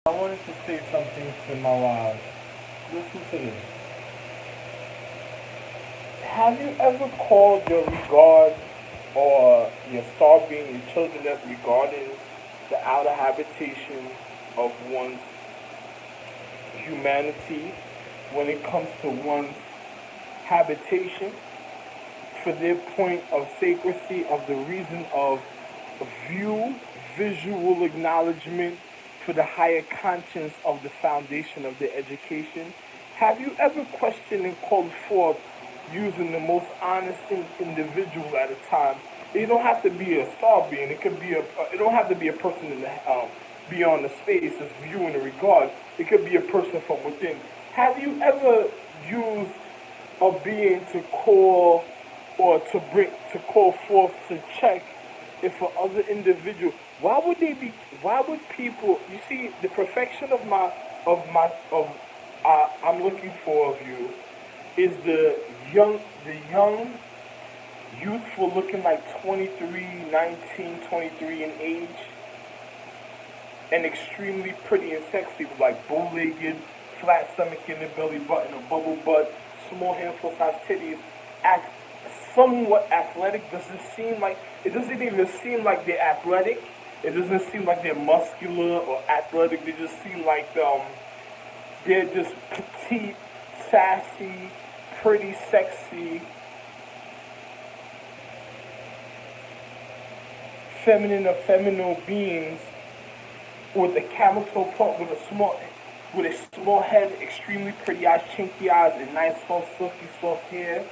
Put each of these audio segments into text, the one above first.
I wanted to say something to my wives. Listen to this. Have you ever called your regard or your star being, your children as regarding the outer habitation of one's humanity when it comes to one's habitation for their point of sacredcy, of the reason of view, visual acknowledgement for the higher conscience of the foundation of their education? Have you ever questioned and called forth using the most honest individual at a time? It don't have to be a star being. It could be it don't have to be a person in the beyond the space as view in the regard. It could be a person from within. Have you ever used a being to call or to call forth to check if for other individual, why would they be, why would people, you see the perfection of I'm looking for of you is the young youthful looking like 23, 19, 23 in age, and extremely pretty and sexy with like bow-legged, flat stomach in the belly button, a bubble butt, small handful size titties, act somewhat athletic. Doesn't seem like, it doesn't even seem like they're athletic. It doesn't seem like they're muscular or athletic. They just seem like they're just petite, sassy, pretty, sexy, feminine or feminine beings with a camel toe point, with a small head, extremely pretty eyes, chinky eyes, and nice soft, silky, soft hair,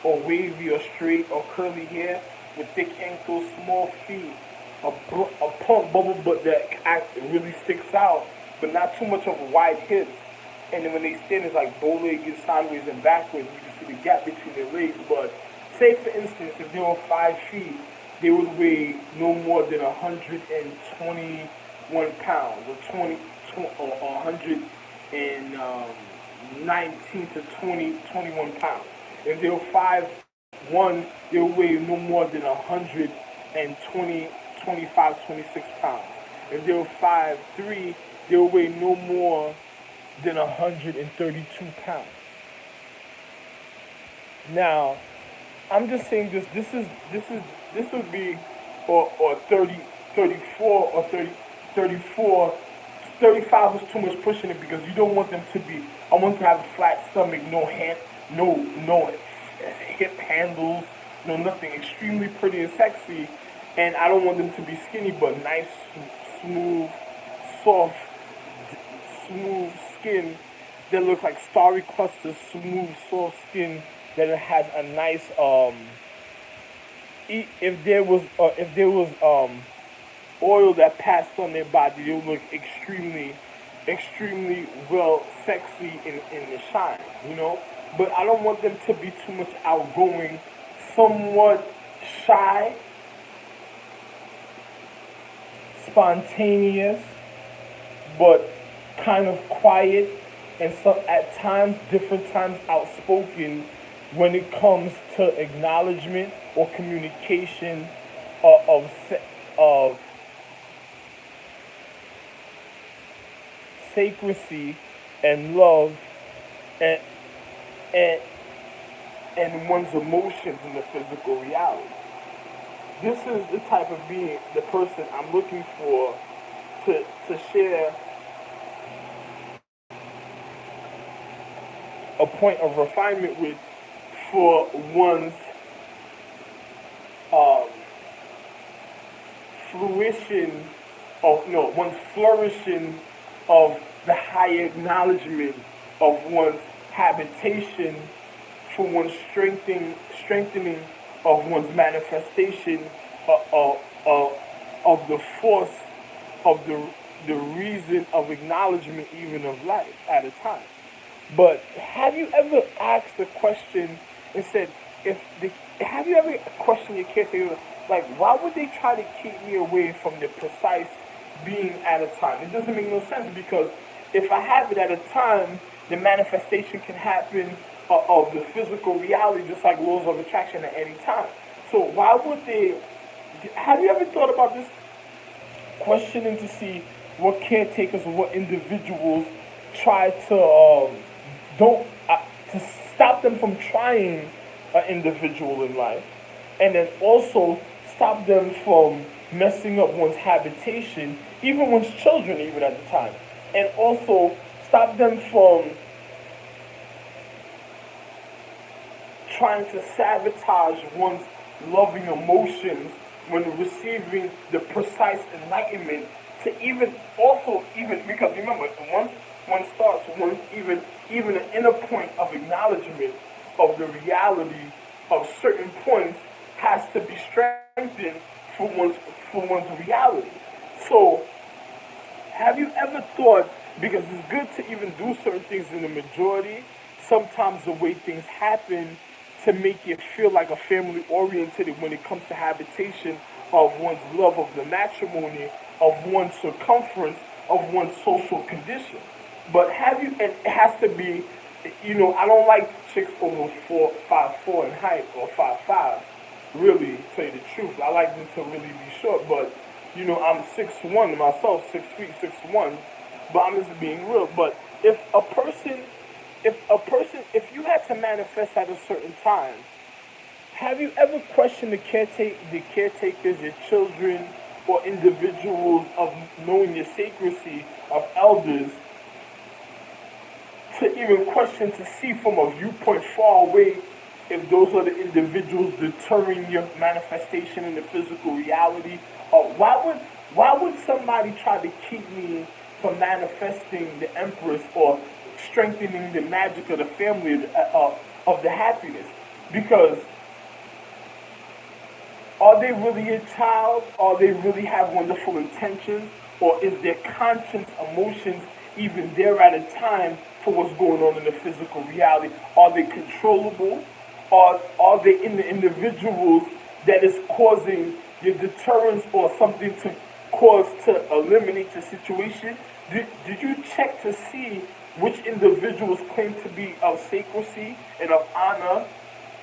or wavy or straight or curly hair, with thick ankles, small feet, a plump bubble butt that really sticks out, but not too much of wide hips. And then when they stand, it's like bow-legged, sideways and backwards. You can see the gap between their legs. But say, for instance, if they were 5 feet, they would weigh no more than 121 pounds, or 119 to 21 pounds. If they were 5'1", they would weigh no more than 120, 25, 26 pounds. If they were 5'3", they would weigh no more than 132 pounds. Now, I'm just saying this would be, or 30, 34 or 30, 34, 35 was too much pushing it because you don't want them to be, I want them to have a flat stomach, no hip handles, no nothing, extremely pretty and sexy, and I don't want them to be skinny but nice, smooth, soft, smooth skin that looks like starry clusters, smooth, soft skin that it has a nice if there was oil that passed on their body, they would look extremely well sexy in the shine, you know. But I don't want them to be too much outgoing, somewhat shy, spontaneous, but kind of quiet, and some at times, different times, outspoken when it comes to acknowledgement or communication of sacredcy and love, and and and one's emotions in the physical reality. This is the type of being, the person I'm looking for to share a point of refinement with for one's um, fruition of, no, one's flourishing of the higher acknowledgement of one's habitation, for one's strengthening of one's manifestation of the force of the reason of acknowledgement even of life at a time. But have you ever asked a question and said, have you ever questioned your caretaker, like, why would they try to keep me away from the precise being at a time? It doesn't make no sense because if I have it at a time, the manifestation can happen of the physical reality just like laws of attraction at any time. So why would they, have you ever thought about this? Questioning to see what caretakers or what individuals try to don't to stop them from trying an individual in life, and then also stop them from messing up one's habitation, even one's children, even at the time, and also stop them from trying to sabotage one's loving emotions when receiving the precise enlightenment to even because remember, once one starts, one even an inner point of acknowledgement of the reality of certain points has to be strengthened for one's reality. So have you ever thought, because it's good to even do certain things in the majority, sometimes the way things happen to make it feel like a family oriented when it comes to habitation of one's love of the matrimony, of one's circumference, of one's social condition. But have you, and it has to be, I don't like chicks over 5'4" in height or 5'5", really, to tell you the truth. I like them to really be short, but, I'm 6'1" myself, 6 feet, 6'1", but I'm just being real. But if you had to manifest at a certain time, have you ever questioned the caretakers, your children, or individuals of knowing your sacredcy of elders, to even question to see from a viewpoint far away if those are the individuals deterring your manifestation in the physical reality? Or why would somebody try to keep me from manifesting the empress or strengthening the magic of the family of the happiness? Because are they really a child? Are they really have wonderful intentions? Or is their conscience, emotions even there at a time for what's going on in the physical reality? Are they controllable? Are they in the individuals that is causing your deterrence or something to cause to eliminate the situation? Did you check to see which individuals claim to be of sacredcy and of honor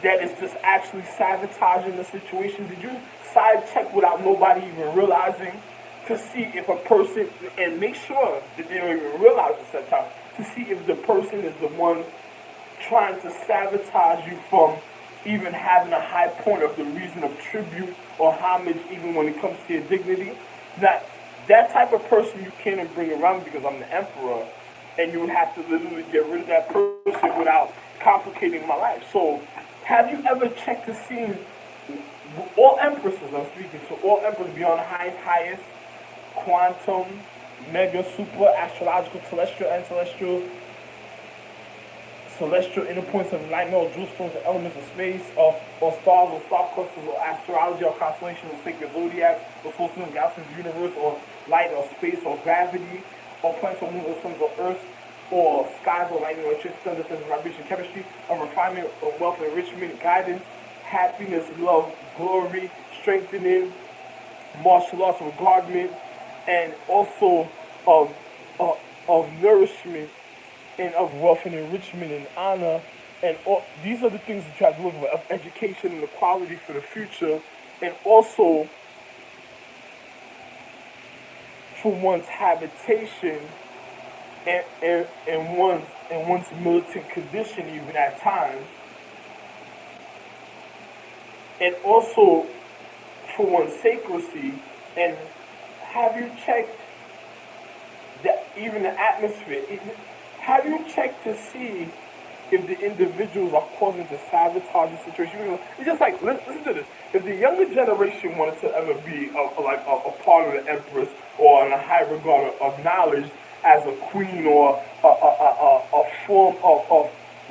that is just actually sabotaging the situation? Did you side check without nobody even realizing to see if a person, and make sure that they don't even realize it sometimes, to see if the person is the one trying to sabotage you from even having a high point of the reason of tribute or homage, even when it comes to your dignity? That type of person you can't even bring around because I'm the emperor, and you would have to literally get rid of that person without complicating my life. So have you ever checked to see all empresses, I'm speaking to all empresses beyond highest, quantum, mega, super, astrological, celestial, and celestial inner points of enlightenment, or jewel stones, or elements of space, or stars, or star clusters, or astrology, or constellations, or sacred zodiacs, or solar systems, galaxies, universe, or light, or space, or gravity, or planets, or moons, or suns, or earth, or skies, or lightning, or electricity, thunder, vibration, chemistry, or refinement, or wealth, enrichment, guidance, happiness, love, glory, strengthening, martial arts, regardment, and also of nourishment, and of wealth and enrichment and honor. And these are the things that you have to look for, of education and equality for the future, and also for one's habitation and one's militant condition even at times, and also for one's sacredcy. And have you checked even the atmosphere? Have you checked to see if the individuals are causing to sabotage the situation? It's just like, listen to this. If the younger generation wanted to ever be a part of the empress, or in a high regard of knowledge as a queen, or a form of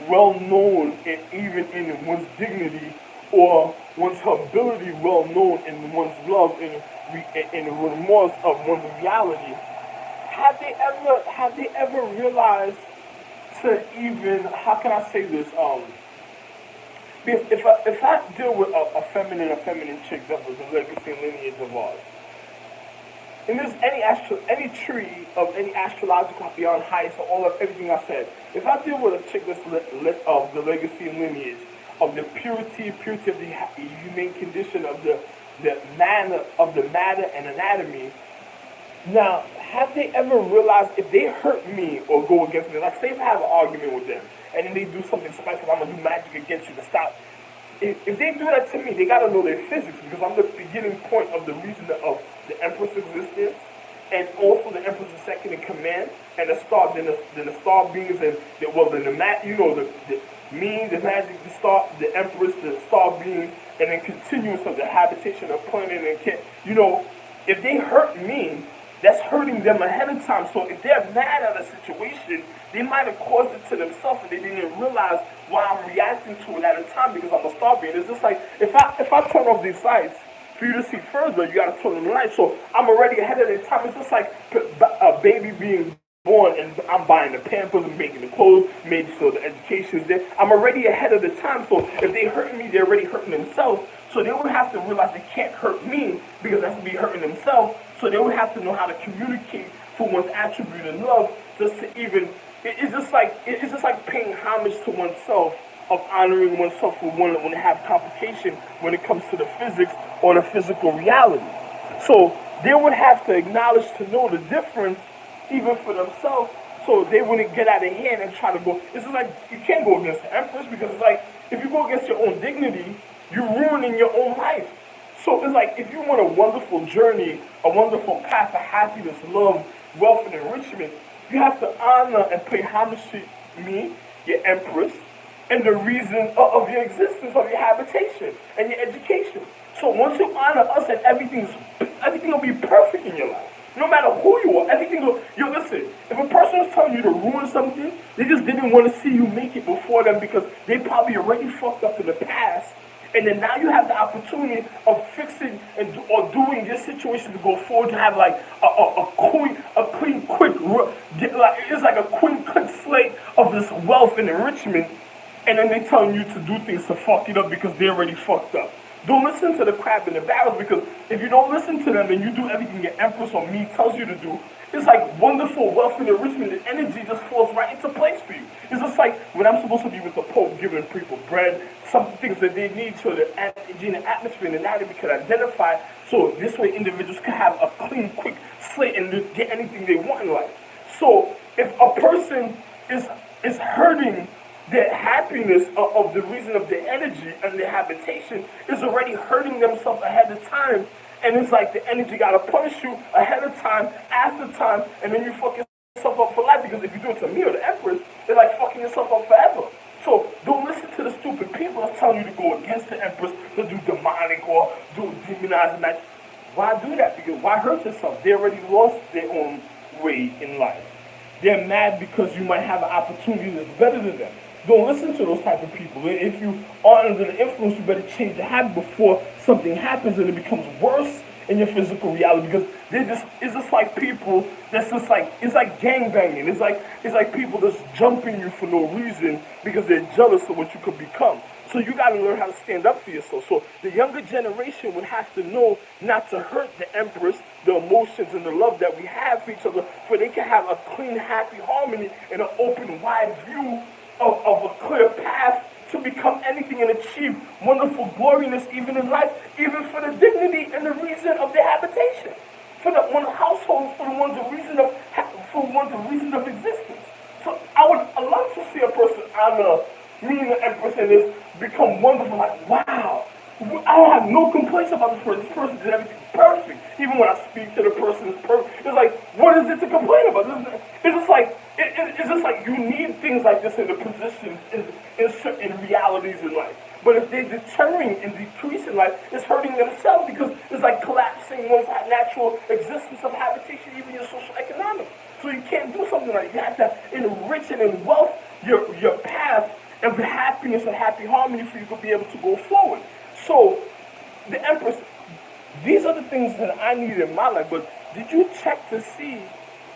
well-known, and even in one's dignity, or one's ability well-known in one's love and remorse of one's reality, have they ever realized to even, how can I say this? Because if I deal with a feminine chick that was the legacy and lineage of ours, and there's any tree of any astrological beyond heights or all of everything I said, if I deal with a chick that's of the legacy and lineage of the purity of the humane condition of the matter and anatomy, Now, have they ever realized if they hurt me or go against me, like say if I have an argument with them and then they do something spiteful, I'm gonna do magic against you to stop. If they do that to me, they gotta know their physics because I'm the beginning point of the reason of the Empress existence, and also the Empress is second in command, and the star, then the star beings, and the, well, then the you know, the me, the magic, the star, the Empress, the star beings, and then continuous of the habitation of planet and you know, if they hurt me, that's hurting them ahead of time. So if they're mad at a situation, they might have caused it to themselves and they didn't realize why I'm reacting to it at a time because I'm a star being. It's just like if I turn off these lights for you to see further, you gotta turn on the lights. So I'm already ahead of the time. It's just like a baby being born and I'm buying the pampers and making the clothes, making sure the education's there. I'm already ahead of the time. So if they hurt me, they're already hurting themselves. So they would have to realize they can't hurt me because that's me hurting themselves. So they would have to know how to communicate for one's attribute and love, just to even. It's just like paying homage to oneself, of honoring oneself for one when they have complication when it comes to the physics or the physical reality. So they would have to acknowledge to know the difference, even for themselves, so they wouldn't get out of hand and try to go. It's just like you can't go against the Empress because it's like if you go against your own dignity, you're ruining your own life. So it's like if you want a wonderful journey, a wonderful path of happiness, love, wealth, and enrichment, you have to honor and pay homage to me, your Empress, and the reason of your existence, of your habitation, and your education. So once you honor us, and everything will be perfect in your life. No matter who you are, everything will. You listen. If a person is telling you to ruin something, they just didn't want to see you make it before them because they probably already fucked up in the past. And then now you have the opportunity of fixing or doing your situation to go forward to have like a clean, quick, it's like a clean, quick slate of this wealth and enrichment. And then they telling you to do things to fuck it up because they already fucked up. Don't listen to the crap and the barrels because if you don't listen to them and you do everything your Empress or me tells you to do, it's like wonderful wealth and enrichment. The energy just falls right into place for you. It's just like when I'm supposed to be with the Pope giving people bread, some things that they need so the energy and the atmosphere and the anatomy can identify. So this way individuals can have a clean, quick slate and get anything they want in life. So if a person is hurting their happiness of the reason of their energy and their habitation is already hurting themselves ahead of time. And it's like the energy got to punish you ahead of time, after time, and then you fuck yourself up for life. Because if you do it to me or the Empress, it's like fucking yourself up forever. So don't listen to the stupid people that's telling you to go against the Empress, to do demonic or do demonized magic. Why do that? Because why hurt yourself? They already lost their own way in life. They're mad because you might have an opportunity that's better than them. Don't listen to those type of people. If you are under the influence, you better change the habit before something happens and it becomes worse in your physical reality. Because it's just like people that's just like, it's like gangbanging. It's like people just jumping you for no reason because they're jealous of what you could become. So you got to learn how to stand up for yourself. So the younger generation would have to know not to hurt the Empress, the emotions and the love that we have for each other, for they can have a clean, happy harmony and an open, wide view of a clear path to become anything and achieve wonderful gloriness even in life, even for the dignity and the reason of their habitation, for the one household, for the one's reason of existence. So I would love to see a person honor me and the Empress and this become wonderful. Like, wow, I don't have no complaints about this person. This person did everything perfect. Even when I speak to the person, it's perfect. It's like, what is it to complain about? It's just like, it's just like you need things like this in the positions in certain realities in life. But if they're deterring and decreasing life, it's hurting themselves because it's like collapsing one's natural existence of habitation, even your social economic. So you can't do something like that. You have to enrich and in wealth your path of happiness and happy harmony for you to be able to go forward. So the Empress, these are the things that I need in my life. But did you check to see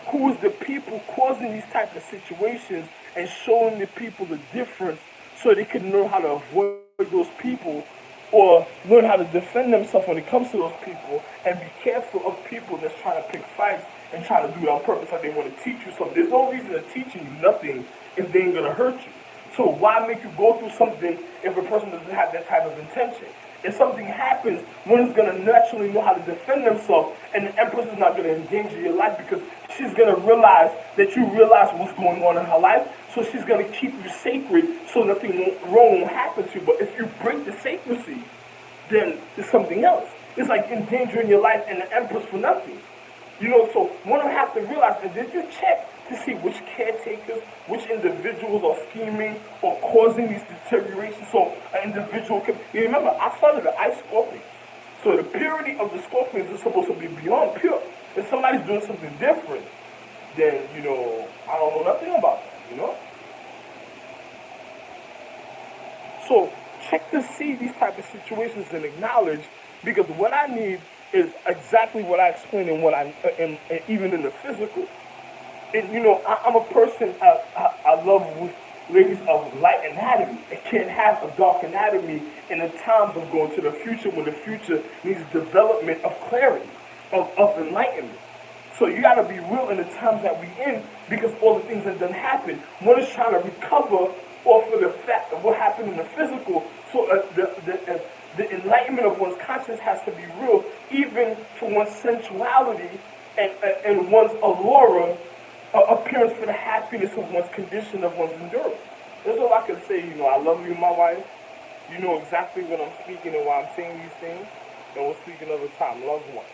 who is the people causing these type of situations and showing the people the difference so they can learn how to avoid those people or learn how to defend themselves when it comes to those people and be careful of people that's trying to pick fights and try to do it on purpose like they want to teach you something. There's no reason to teach you nothing if they ain't going to hurt you. So why make you go through something if a person doesn't have that type of intention? If something happens, one is going to naturally know how to defend themselves, and the Empress is not going to endanger your life because she's going to realize that you realize what's going on in her life, so she's going to keep you sacred so nothing wrong won't happen to you. But if you break the sacredcy, then it's something else. It's like endangering your life and the Empress for nothing. You know, so one will have to realize, and did you check to see which caretakers, which individuals are scheming or causing these deteriorations? So an individual can, you remember, I started the ice scorpions. So the purity of the scorpions is supposed to be beyond pure. If somebody's doing something different, then, you know, I don't know nothing about that, you know? So check to see these type of situations and acknowledge, because what I need is exactly what I explained in what I am, even in the physical. And you know, I'm a person, I love ladies of light anatomy. It can't have a dark anatomy in the times of going to the future, when the future needs development of clarity, of enlightenment. So you gotta be real in the times that we in, because all the things that done happen. One is trying to recover off of the fact of what happened in the physical. So the enlightenment of one's conscience has to be real, even for one's sensuality and one's allure, appearance for the happiness of one's condition, of one's endurance. That's all I can say. You know, I love you, my wife. You know exactly what I'm speaking and why I'm saying these things. And we'll speak another time. Love one.